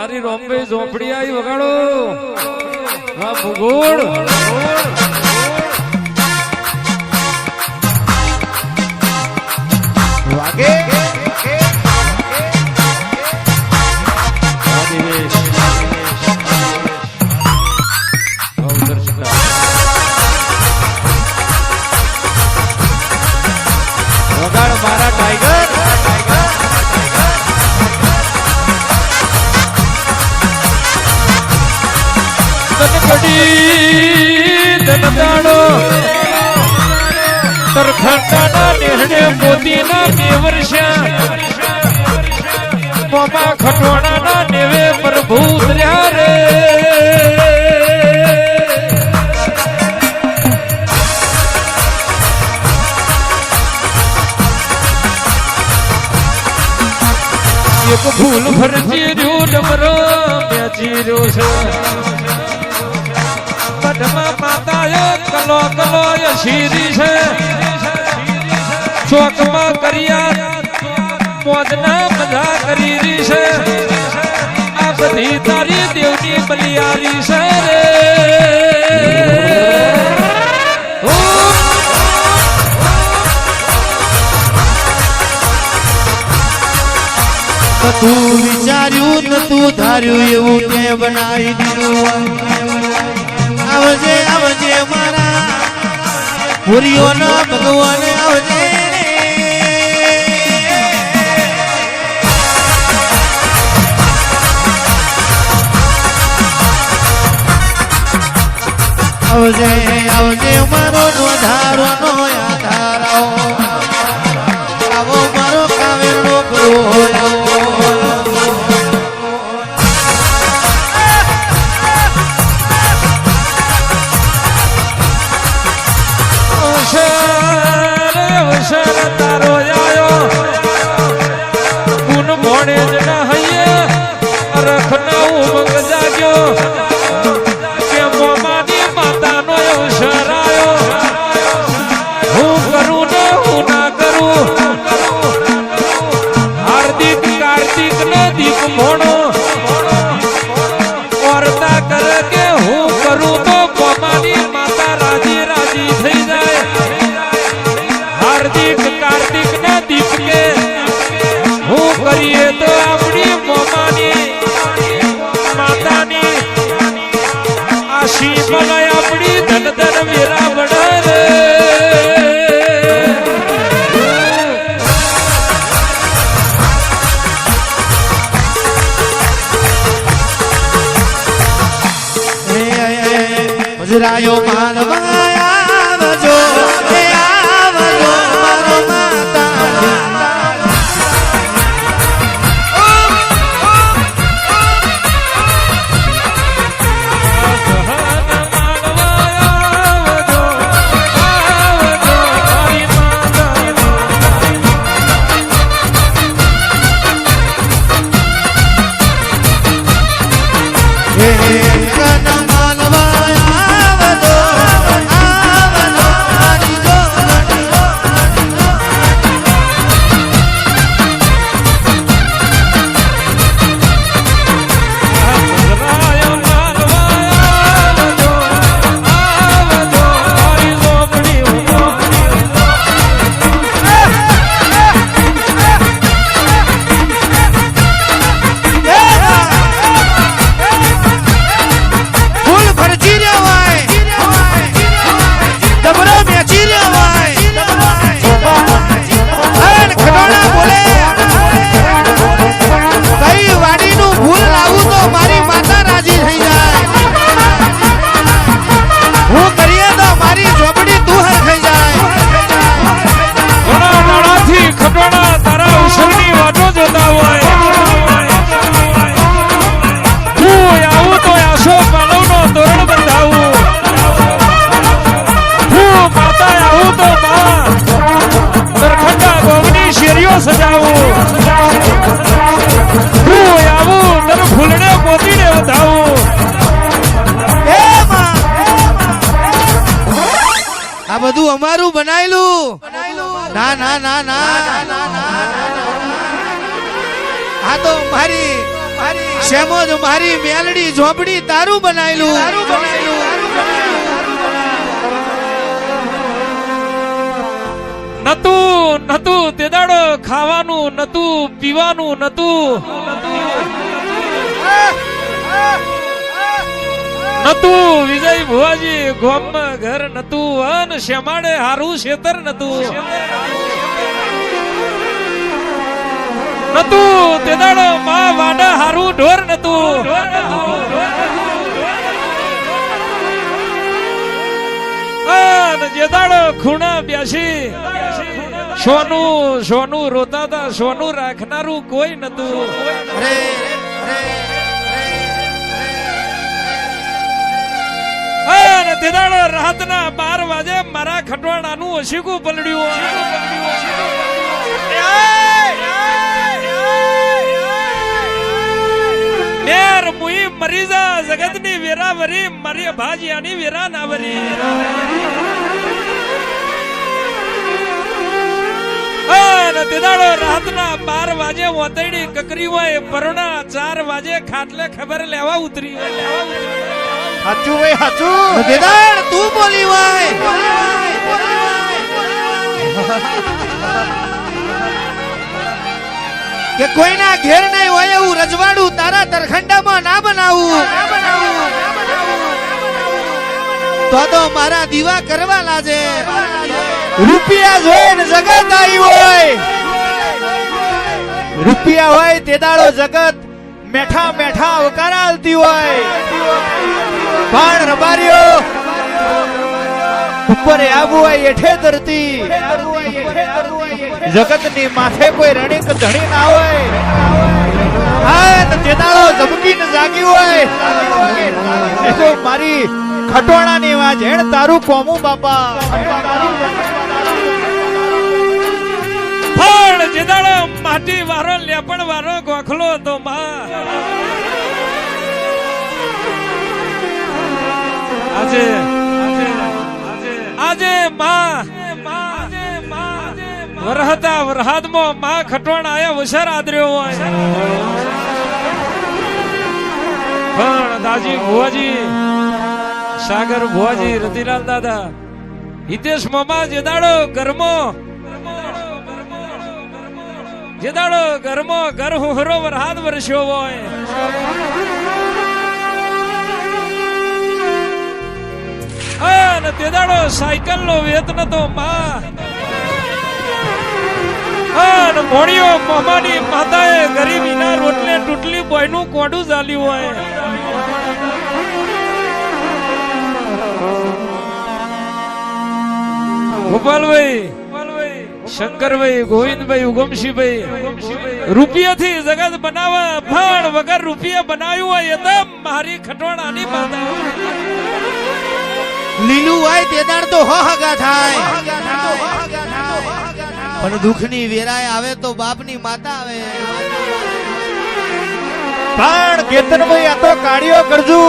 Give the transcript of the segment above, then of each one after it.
મારી રોમભાઈ ઝોપડી આવી વગાડો વાહ ભૂગોળ વાગે વગાડ મારા ટાઈગર ધનદાડો તરખંડાના નેહડે મોતીના નેવરશ્યા મોમા ખટોણાના નેવે પ્રભુ ઉતર્યા રે એક ભૂલ ભરજી રહ્યું ડમરો બેચી રહ્યું છે મઢમાં માતાએ કલો કલો શીરી છે ચોકમાં કર્યા મોજના મજા કરી રહી છે આ બધી તારી દેવની બલિયારી છે રે તું વિચાર્યું ન તું ધાર્યું એવું તે બનાવી દીધું આવજે આવજે મારા પુરીઓના ભગવાન આવજે આવજે આવજે મારો નોધારો નો આધારો આવો મારો કાવેરો ગોળો તારો આયો ગુણ મોડે જ ના હૈયે રખના ઉમંગ જાગ્યો કે મોમાની માતાનો અવસર આયો હું કરું ને હું ના કરું હાર્દિક કાર્તિક ને દીપ મોણો વર્તા કરે કે હું કરું તો મોમાની માતા રાજી રાજી થઈ જાય હાર્દિક કાર્તિક ના દીપ કે હું કરીએ તો આપણી મોમાની માતાની આશી મલાય આપણી ધન ધન વેરા બને રે ગુજરાયો માનવાયા વજો બધું અમારું બનાયેલું ના ના ના ના આ તો મારી શેમોજ મારી મેલડી ઝોપડી તારું બનાયેલું નતું તે દાડો ખાવાનું નતું પીવાનું નતું વિજય ભુવાજી ગોમમાં ઘર નતું અન શેમાડે હારું શેતર નતું તે દાડો માં વાડા હારું ઢોર નતું જે દાડો ખૂણા બેસી સોનું રોતા હતા સોનું રાખનારું કોઈ નતું તે દાડો રાતના 12 વાગે મારા ખટવાડાનું ઓશીકું પલડ્યું નેર મુઈ મરી જા જગતની વેરા વરી મારી ભાજિયાની વેરા ના વરી તે દાડો રાતના 12 વાગે ઓતડી કકરી હોય પરોણા 4 વાગે ખાટલે ખબર લેવા ઉતરી હાચું ભાઈ હાચું દેદાર તું બોલી હોય કે કોઈના ઘેર નહીં હોય એવું રજવાડું તારા તરખંડામાં ના બનાવું તો મારા દીવા કરવા લાજે રૂપિયા જોઈને જગત આવી હોય રૂપિયા હોય તે દાડો જગત મેઠા મેઠા અવકાર આલતી હોય પણ રબારીઓ ઉપર આબુ હોય એઠે ધરતી જગતની માથે કોઈ રણિક ધણી ના હોય તે દાડો જબકીને જાગી હોય એ તો મારી ખટોણાની વાત હેણ તારું કોમું બાપા પણ જે દાડો માટી વારો લેપણ વારો ગોખલો તો માં આજે માં વરહતા વરહાદમાં માં ખટોણ આયા વસર આદર્યો હોય પણ દાજી ભુવાજી સાગર ભુવાજી રતિલાલ દાદા હિતેશ મામા જે દાડો ઘરમો ઘર હુહરો વરહાદ વરસ્યો હોય અને તે દાડો સાયકલ નો વેત નતો માં અને મોણિયો મામાની માતાએ ગરીબીના રોટલે તૂટલી બોયનું કોડું ચાલ્યું હોય ગોપાલભાઈ શંકરભાઈ ગોવિંદભાઈ ઉગમસિંહભાઈ રૂપિયાથી જગત બનાવવા પણ વગર રૂપિયા બનાવ્યું હોય તો મારી ખટવાણાની માતા લીલું હોય તે દાડ તો હગા થાય પણ દુઃખની વેરાય આવે તો બાપની માતા આવે પણ કેતનભાઈ આ તો કાઢ્યો કરજુ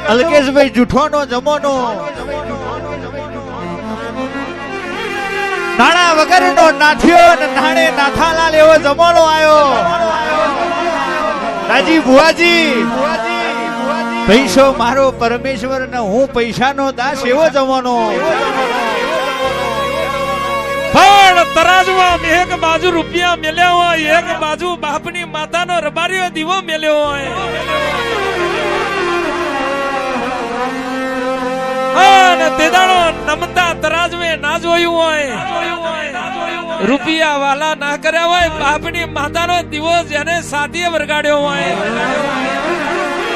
અલ્કેશભાઈ જૂઠોનો જમોનો નાણા વગરનો નાથ્યો ને નાણે નાથાલાલ એવો જમાનો આવ્યો રાજી ભુવાજી પૈસો મારો પરમેશ્વર ને હું પૈસાનો દાસ એવો જમાનો પણ તરાજમાં એક બાજુ રૂપિયા મેલ્યા હોય એક બાજુ બાપની માતાનો રબારીઓ દીવો મેલ્યો હોય અને તે દાડો નમતા તરાજવે ના જોયું હોય રૂપિયા વાલા ના કર્યા હોય બાપની માતાનો દીવો જેને સાથીએ વરગાડ્યો હોય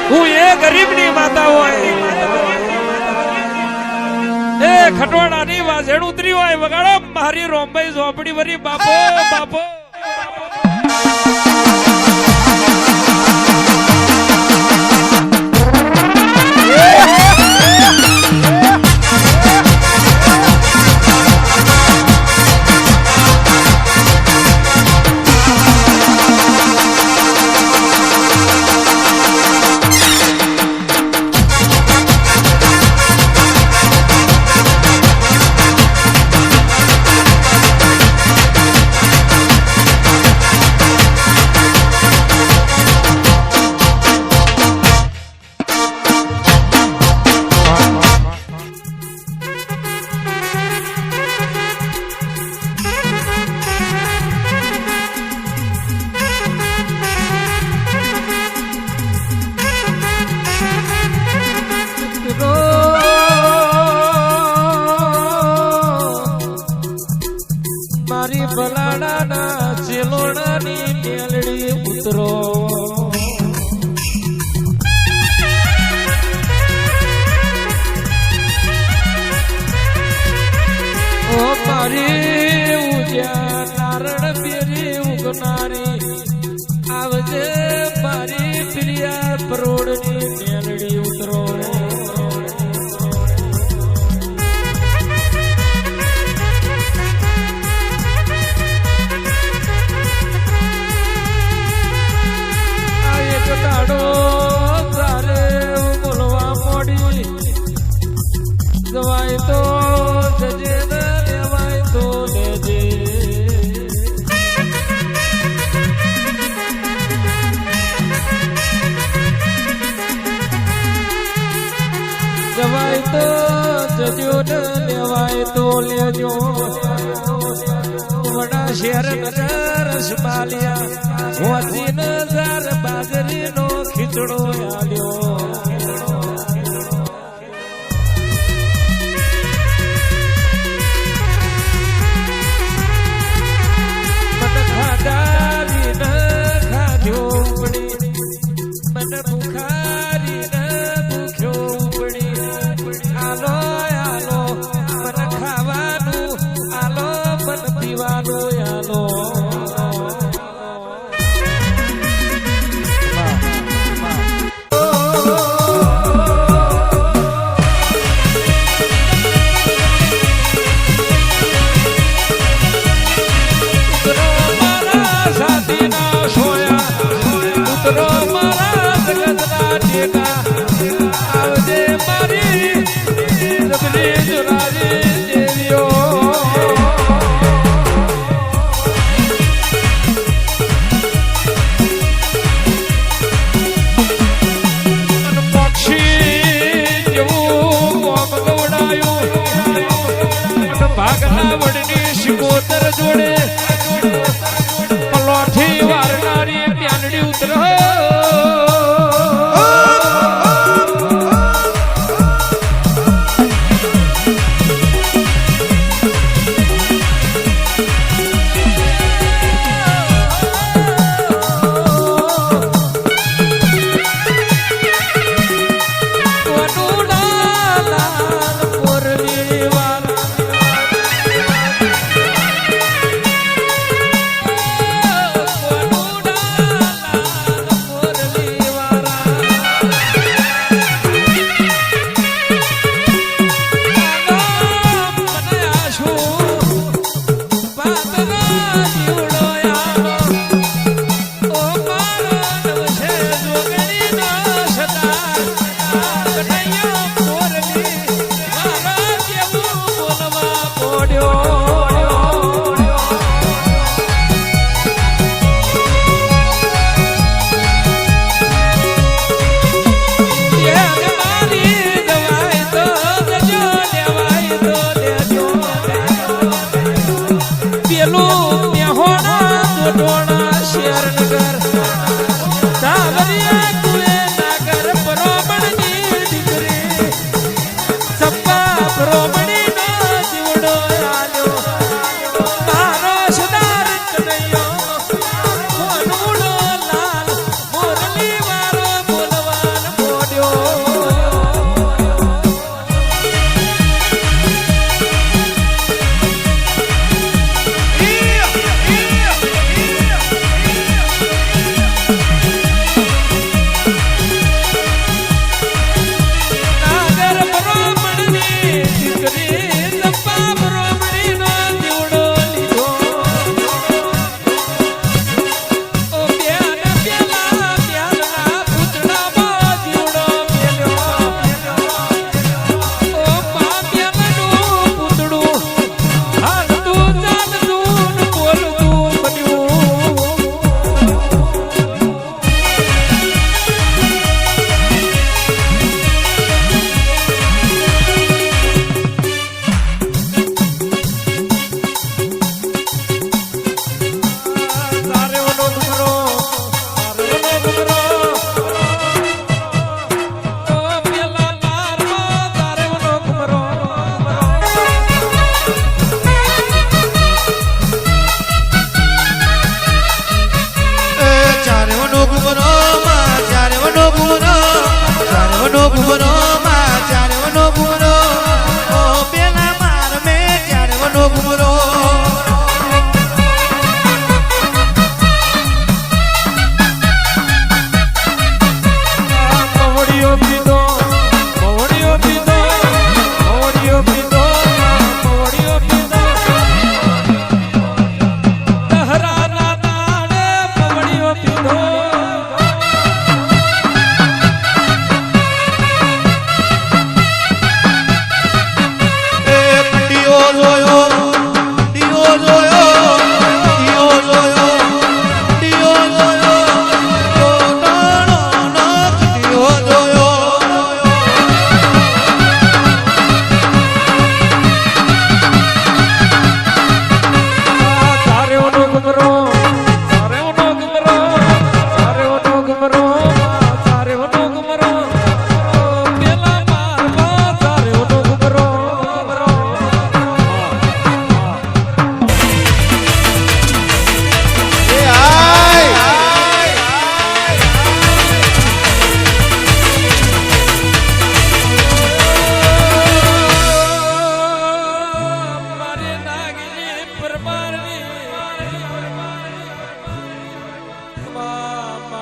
હું એ ગરીબની માતા હોય એ ખટવાડાની વાજેણ ઉતરી હોય વગાડો મારી રોમભાઈ ઝોપડી વરી બાપો બાપો ઉતરો ઓ મારી ઉજ્યા નારણ પેરી ઉગનારી આવજે મારી પ્રિયા પરોડની મેલડી ઉતરો જવાય તો જજે ને લેવાય તો લેજે જવાય તો જજો ને લેવાય તો લેજો વડા શેર નગર રસમાલિયા હોતી નજર બાજરીનો ખીચડો આલ્યો જોડે પલોઠી વારનારી પ્યાનડી ઉતરો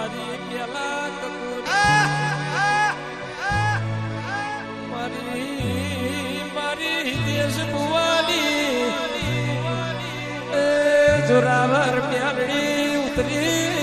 મારી પેલા કપૂર મારી દેશ ભુવાની જોરાવર મ્યાલડી ઉતરી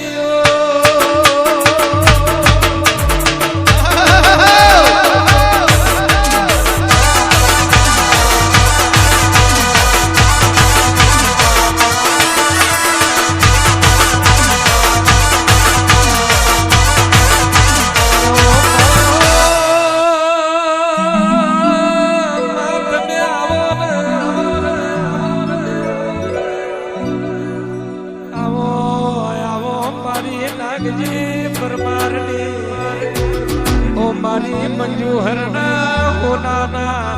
મારી મંજુ હરના હોનાના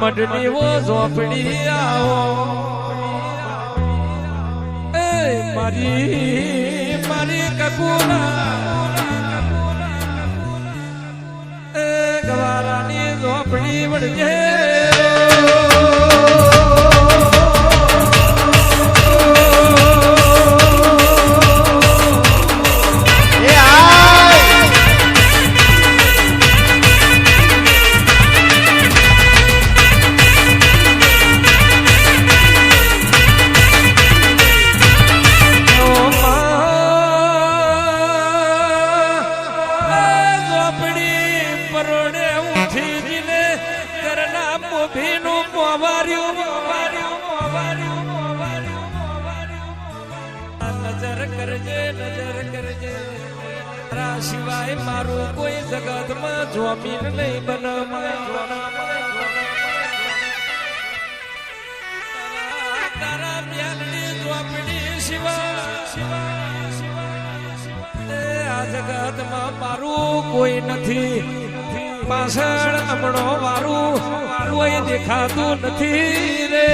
મડની વો ઝોપડી આવો એ મારી કકુના એ ગવારાની ઝોપડી વળજે નજર કરજે તારા સિવાય મારું કોઈ જગતમાં જમીન નહીં બનાવાય તારા મ્યાલની ઝોપડી સિવાય આ જગતમાં મારું કોઈ નથી પાછળ હમણો વારું કોઈ દેખાતું નથી રે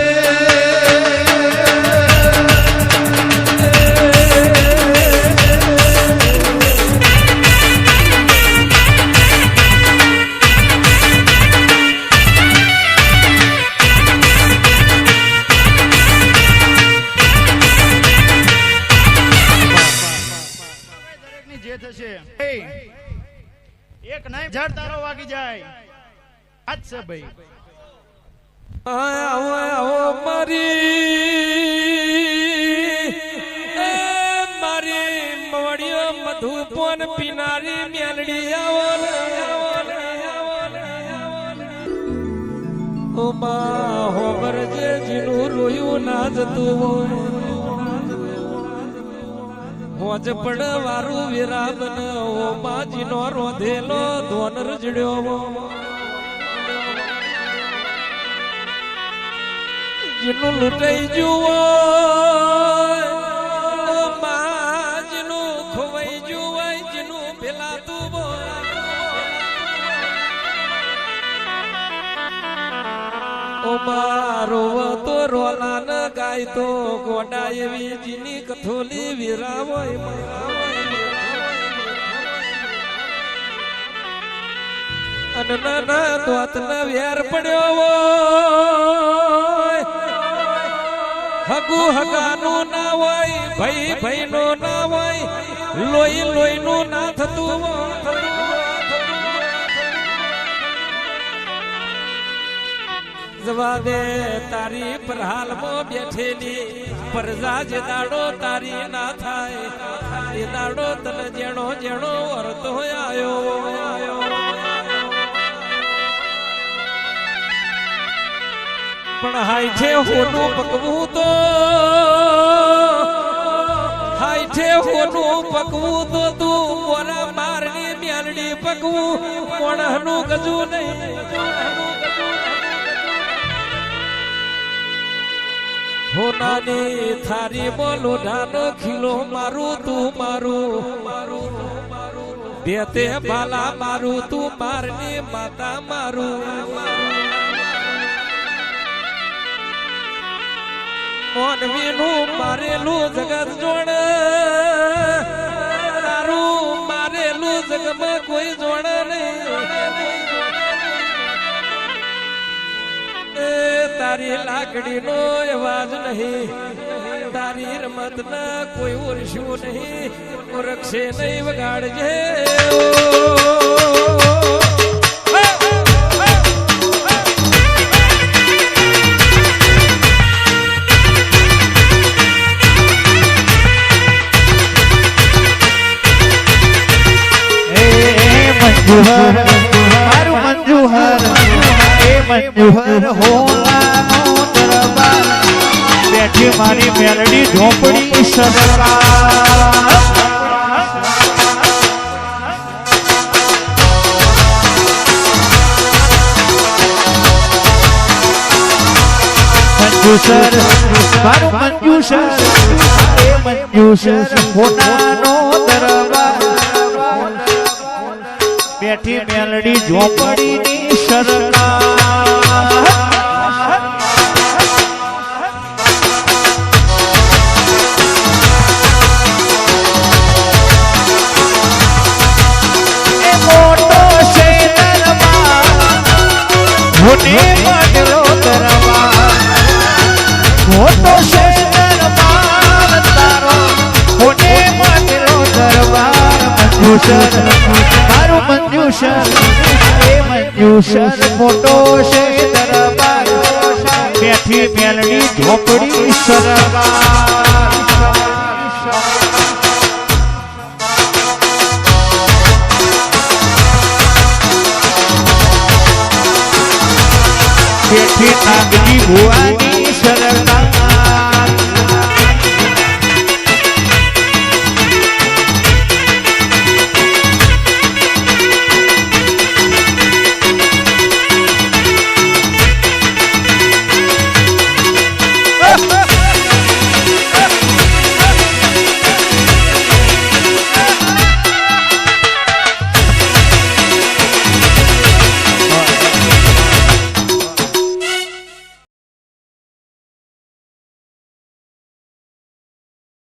એક નહીં ઝાડ તારો વાગી જાય આજ છે ભાઈ આવો મારી મવડીઓ મધુપોન પીનારી મ્યાલડી આવો હોબર જે જીનું રોયું ના જતું હોજ પડ વારું વિરાબન ઓ માજીનો રોધેલો ધોન રજડ્યો જીનું લૂંટાઈ જુઓ માજીનું ખોવાઈ જુવાય જીનું પેલાતું ઓ મારો તો રોલા ન ગાય તો ગોડા એવી જીની કથોલી વિરાવય અન ના દોત ન વેર પડ્યો હગુ હગાનું ના હોય ભાઈ ભાઈનું ના હોય લોહી લોહીનું ના થતું જવા દે તારી પર હાલમાં બેઠેલી પરજા જે દાડો તારી ના થાય એ દાડો તને જેણો જેણો વર્તો આયો પણ હાઈઠે હોનું પકવું તો હાઈઠે હોનું પકવું તો તું મોરા મારની મ્યાલડી પકવું કોણનું ગજુ નહીં હોનાની થારી બોલો ઢાનો ખીલો મારું તું મારું બેતે બાલા મારું તું મારની માતા મારું મોનવીનું મારેલું જગત જોડ તારું મારેલું જગમાં કોઈ જોડ નહીં તારી લાકડીનો અવાજ નહીં તારી રમત ના કોઈ ઓરશું નહીં ઓરખશે નહીં વગાડજે મંજુહર મારું મંજુહર એ મંજુહર હોલાનો દરબાર બેઠી મારી મેલડી ઝોપડી સરકાર મંજુસર મારું મંજુસર એ મંજુસર હોલાનો દરબાર બેઠી મેલડી ઝોપડીની સરકાર એ મોટો છે દરબાર મોટે માટલો દરબાર મોટો છે દરબાર તારો મોટે માટલો દરબાર મંજુસર મારું મંજુસર એ મંજુસર મોટો છે દરબાર બેઠી મેલડી ઝોપડી સરકાર બેઠી નાગજી ભુવાની સરકાર